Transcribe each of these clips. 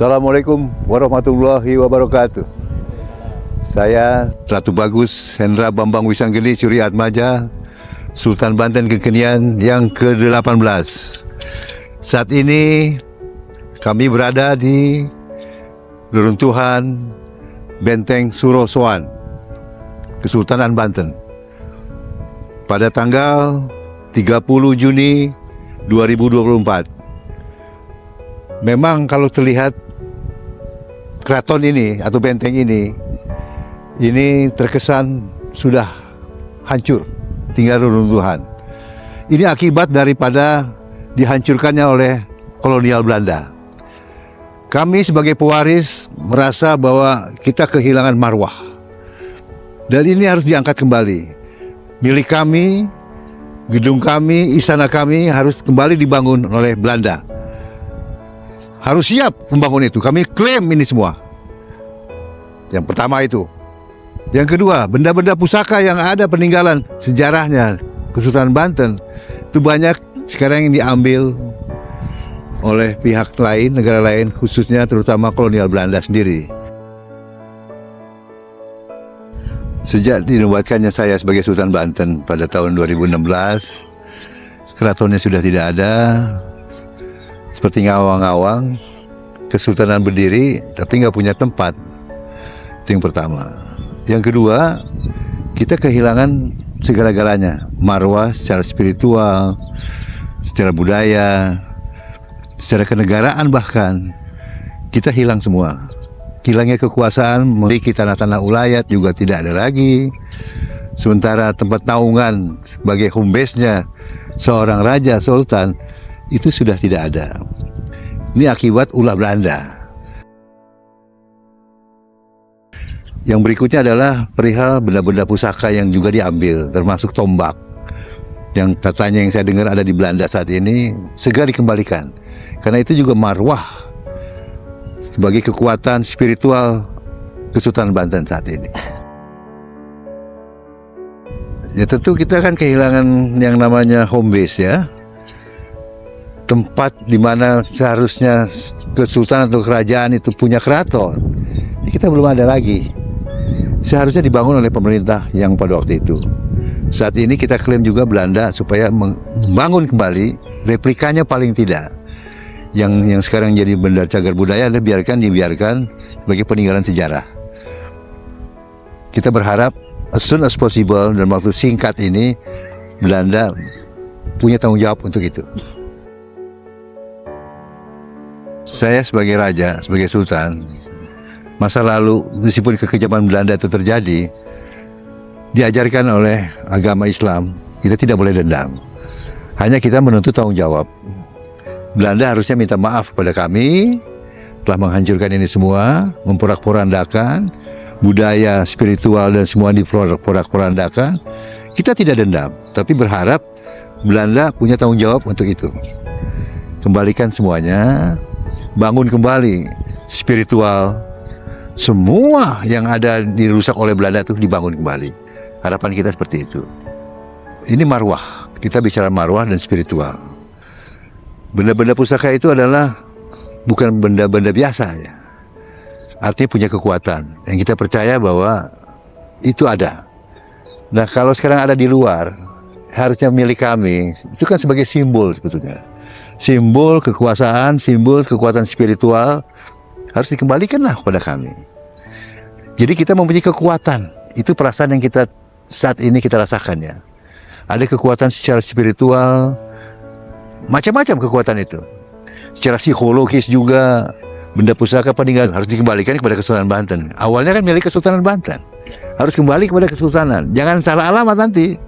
Assalamualaikum warahmatullahi wabarakatuh. Saya Ratu Bagus Hendra Bambang Wisanggeni Curi Atmaja, Sultan Banten Kekinian yang ke-18. Saat ini kami berada di reruntuhan Benteng Surosoan, Kesultanan Banten, pada tanggal 30 Juni 2024. Memang kalau terlihat keraton ini atau benteng ini terkesan sudah hancur, tinggal reruntuhan. Ini akibat daripada dihancurkannya oleh kolonial Belanda. Kami sebagai pewaris merasa bahwa kita kehilangan marwah, dan ini harus diangkat kembali. Milik kami, gedung kami, istana kami harus kembali dibangun oleh Belanda. Harus siap membangun itu. Kami klaim ini semua. Yang pertama itu. Yang kedua, benda-benda pusaka yang ada peninggalan sejarahnya Kesultanan Banten itu banyak sekarang yang diambil oleh pihak lain, negara lain, khususnya terutama kolonial Belanda sendiri. Sejak dinobatkannya saya sebagai Sultan Banten pada tahun 2016, keratonnya sudah tidak ada. Seperti ngawang-ngawang, kesultanan berdiri tapi nggak punya tempat. Itu yang pertama. Yang kedua, kita kehilangan segala-galanya. Marwah secara spiritual, secara budaya, secara kenegaraan bahkan. Kita hilang semua. Hilangnya kekuasaan, memiliki tanah-tanah ulayat juga tidak ada lagi. Sementara tempat naungan sebagai home base-nya seorang raja, sultan, itu sudah tidak ada. Ini akibat ulah Belanda. Yang berikutnya adalah perihal benda-benda pusaka yang juga diambil, termasuk tombak yang katanya yang saya dengar ada di Belanda saat ini, segera dikembalikan. Karena itu juga marwah sebagai kekuatan spiritual Kesultanan Banten saat ini. Ya tentu kita kan kehilangan yang namanya home base ya. Tempat di mana seharusnya kesultanan atau kerajaan itu punya keraton, ini kita belum ada lagi. Seharusnya dibangun oleh pemerintah yang pada waktu itu. Saat ini kita klaim juga Belanda supaya membangun kembali replikanya paling tidak. Yang sekarang jadi benda cagar budaya dibiarkan sebagai peninggalan sejarah. Kita berharap as soon as possible dalam waktu singkat ini Belanda punya tanggung jawab untuk itu. Saya sebagai raja, sebagai sultan, masa lalu meskipun kekejaman Belanda itu terjadi, diajarkan oleh agama Islam, kita tidak boleh dendam. Hanya kita menuntut tanggung jawab. Belanda harusnya minta maaf kepada kami, telah menghancurkan ini semua, memporak-porandakan budaya, spiritual dan semua diporak-porandakan. Kita tidak dendam, tapi berharap Belanda punya tanggung jawab untuk itu. Kembalikan semuanya. Bangun kembali spiritual, semua yang ada dirusak oleh Belanda itu dibangun kembali. Harapan kita seperti itu. Ini marwah, kita bicara marwah dan spiritual. Benda-benda pusaka itu adalah bukan benda-benda biasa ya. Artinya punya kekuatan yang kita percaya bahwa itu ada. Nah kalau sekarang ada di luar, harusnya milik kami, itu kan sebagai simbol sebetulnya. Simbol kekuasaan, simbol kekuatan spiritual harus dikembalikanlah kepada kami. Jadi kita mempunyai kekuatan. Itu perasaan yang kita saat ini kita rasakan ya. Ada kekuatan secara spiritual, macam-macam kekuatan itu. Secara psikologis juga, benda pusaka peninggalan harus dikembalikan kepada Kesultanan Banten. Awalnya kan milik Kesultanan Banten, harus kembali kepada kesultanan. Jangan salah alamat nanti.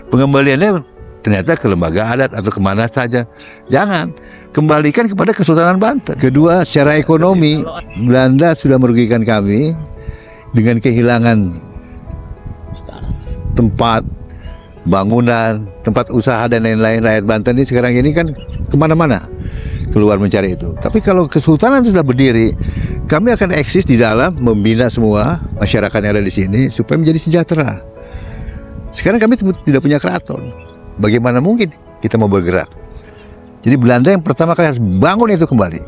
Pengembaliannya ternyata ke lembaga adat atau kemana saja. Jangan, kembalikan kepada Kesultanan Banten. Kedua, secara ekonomi Belanda sudah merugikan kami dengan kehilangan tempat, bangunan, tempat usaha dan lain-lain. Rakyat Banten ini sekarang ini kan kemana-mana keluar mencari itu. Tapi kalau Kesultanan sudah berdiri, kami akan eksis di dalam membina semua masyarakat yang ada di sini supaya menjadi sejahtera. Sekarang kami tidak punya keraton. Bagaimana mungkin kita mau bergerak? Jadi Belanda yang pertama kali harus bangun itu kembali.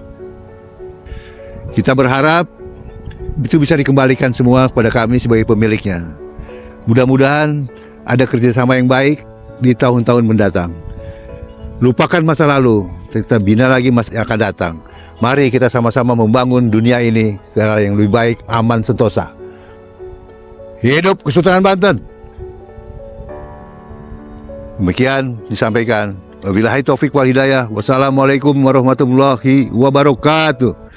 Kita berharap itu bisa dikembalikan semua kepada kami sebagai pemiliknya. Mudah-mudahan ada kerjasama yang baik di tahun-tahun mendatang. Lupakan masa lalu, kita bina lagi masa yang akan datang. Mari kita sama-sama membangun dunia ini ke arah yang lebih baik, aman, sentosa. Hidup Kesultanan Banten. Demikian disampaikan. Wabillahi taufik wal hidayah. Wassalamualaikum warahmatullahi wabarakatuh.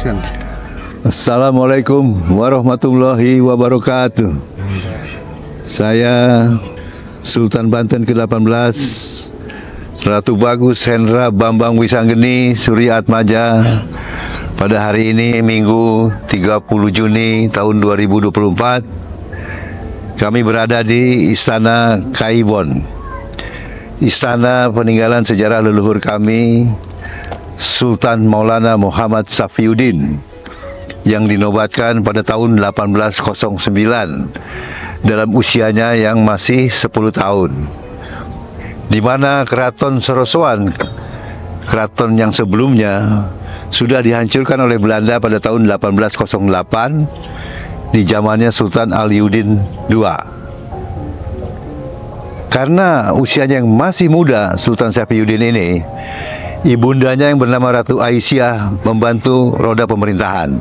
Action. Assalamualaikum warahmatullahi wabarakatuh. Saya Sultan Banten ke-18 Ratu Bagus Hendra Bambang Wisanggeni Surya Atmaja pada hari ini Minggu 30 Juni tahun 2024 kami berada di Istana Kaibon, istana peninggalan sejarah leluhur kami Sultan Maulana Muhammad Safiuddin yang dinobatkan pada tahun 1809 dalam usianya yang masih 10 tahun, di mana Keraton Sorosoan, keraton yang sebelumnya, sudah dihancurkan oleh Belanda pada tahun 1808 di zamannya Sultan Aliuddin II. Karena usianya yang masih muda, Sultan Safiuddin ini, ibundanya yang bernama Ratu Aisyah membantu roda pemerintahan.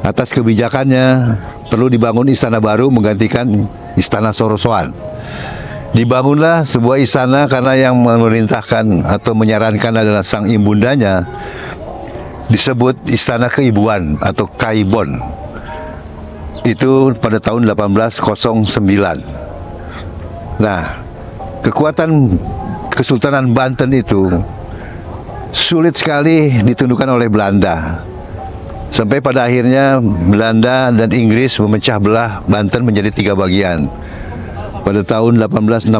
Atas kebijakannya perlu dibangun istana baru menggantikan Istana Sorosoan. Dibangunlah sebuah istana karena yang memerintahkan atau menyarankan adalah sang ibundanya, disebut Istana Keibuan atau Kaibon. Itu pada tahun 1809. Nah, kekuatan Kesultanan Banten itu sulit sekali ditundukkan oleh Belanda. Sampai pada akhirnya Belanda dan Inggris memecah belah Banten menjadi 3 bagian pada tahun 1816.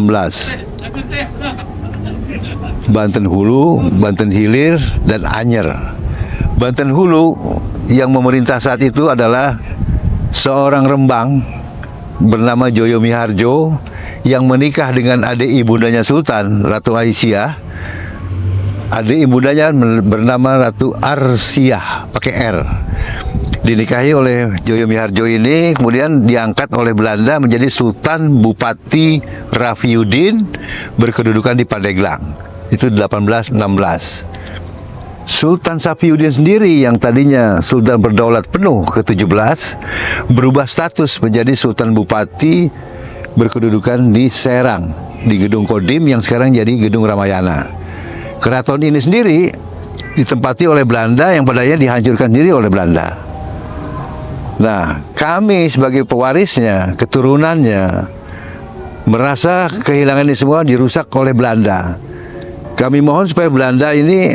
Banten Hulu, Banten Hilir, dan Anyer. Banten Hulu yang memerintah saat itu adalah seorang Rembang bernama Joyo Miharjo yang menikah dengan adik ibundanya Sultan, Ratu Aisyah. Adik ibundanya bernama Ratu Arsiah, pakai R. Dinikahi oleh Joyo Miharjo ini, kemudian diangkat oleh Belanda menjadi Sultan Bupati Rafiuddin, berkedudukan di Pandeglang. Itu 1816. Sultan Safiuddin sendiri yang tadinya Sultan berdaulat penuh ke-17 berubah status menjadi Sultan Bupati, berkedudukan di Serang, di Gedung Kodim yang sekarang jadi Gedung Ramayana. Keraton ini sendiri ditempati oleh Belanda yang padanya dihancurkan sendiri oleh Belanda. Nah, kami sebagai pewarisnya, keturunannya, merasa kehilangan ini semua dirusak oleh Belanda. Kami mohon supaya Belanda ini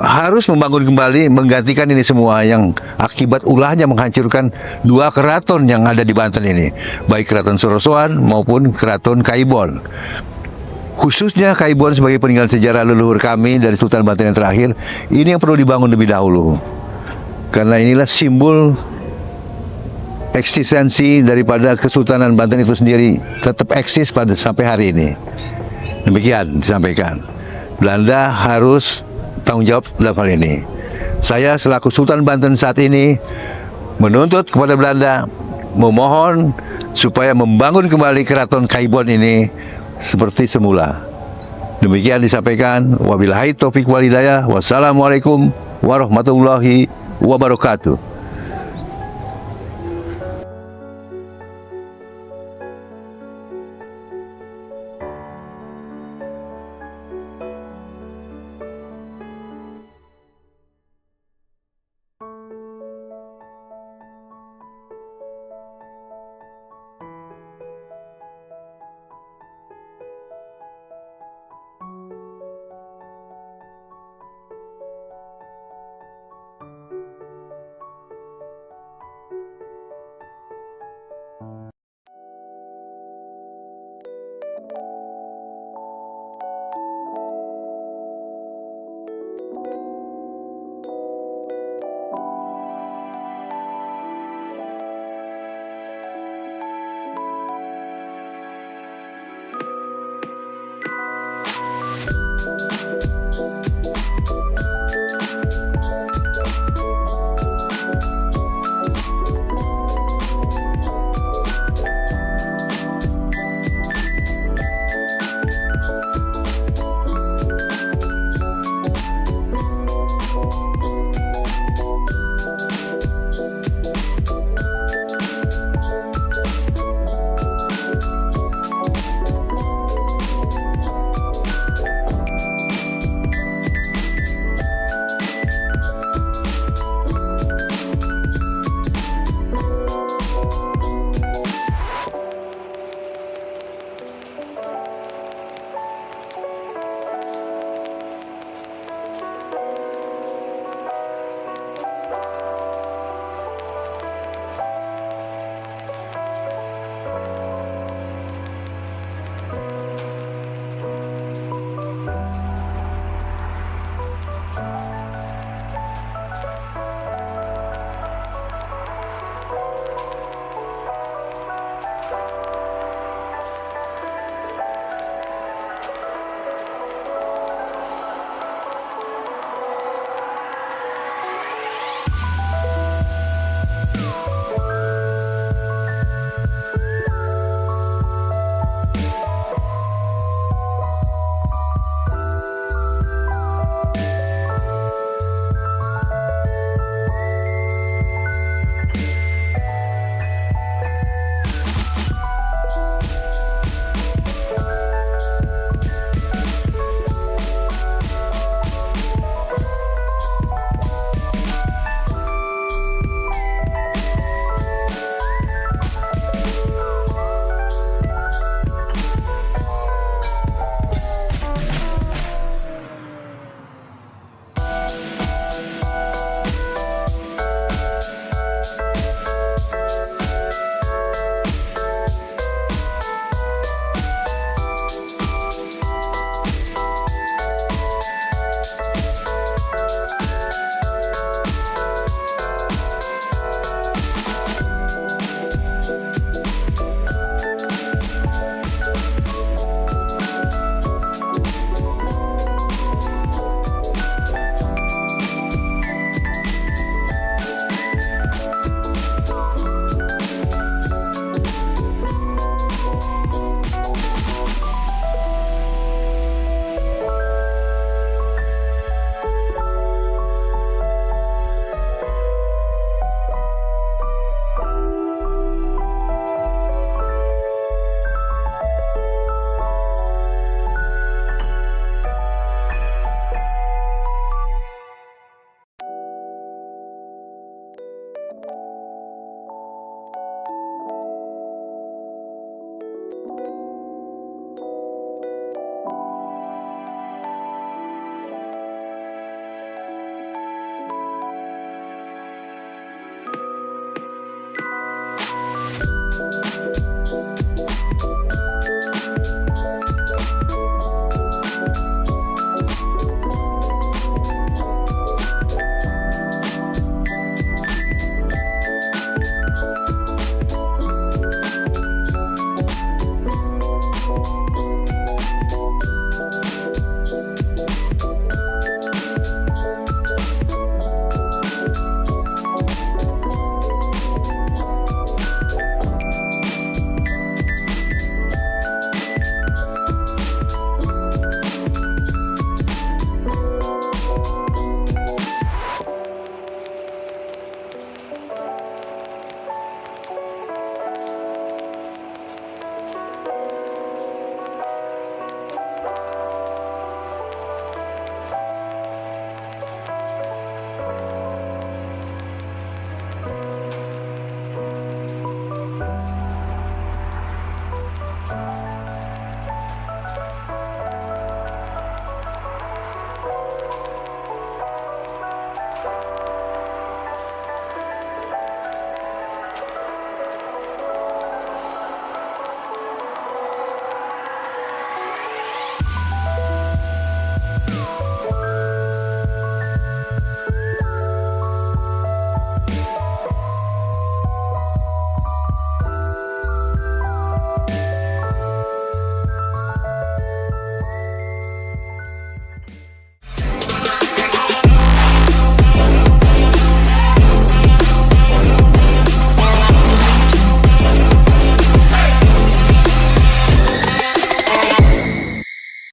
harus membangun kembali, menggantikan ini semua yang akibat ulahnya menghancurkan 2 keraton yang ada di Banten ini, baik Keraton Sorosoan maupun Keraton Kaibon. Khususnya Kaibon sebagai peninggalan sejarah leluhur kami dari Sultan Banten yang terakhir, ini yang perlu dibangun lebih dahulu. Karena inilah simbol eksistensi daripada Kesultanan Banten itu sendiri, tetap eksis pada sampai hari ini. Demikian disampaikan. Belanda harus tanggung jawab dalam hal ini. Saya selaku Sultan Banten saat ini menuntut kepada Belanda, memohon supaya membangun kembali Keraton Kaibon ini seperti semula. Demikian disampaikan. Wabillahi taufik wal hidayah. Wassalamualaikum warahmatullahi wabarakatuh.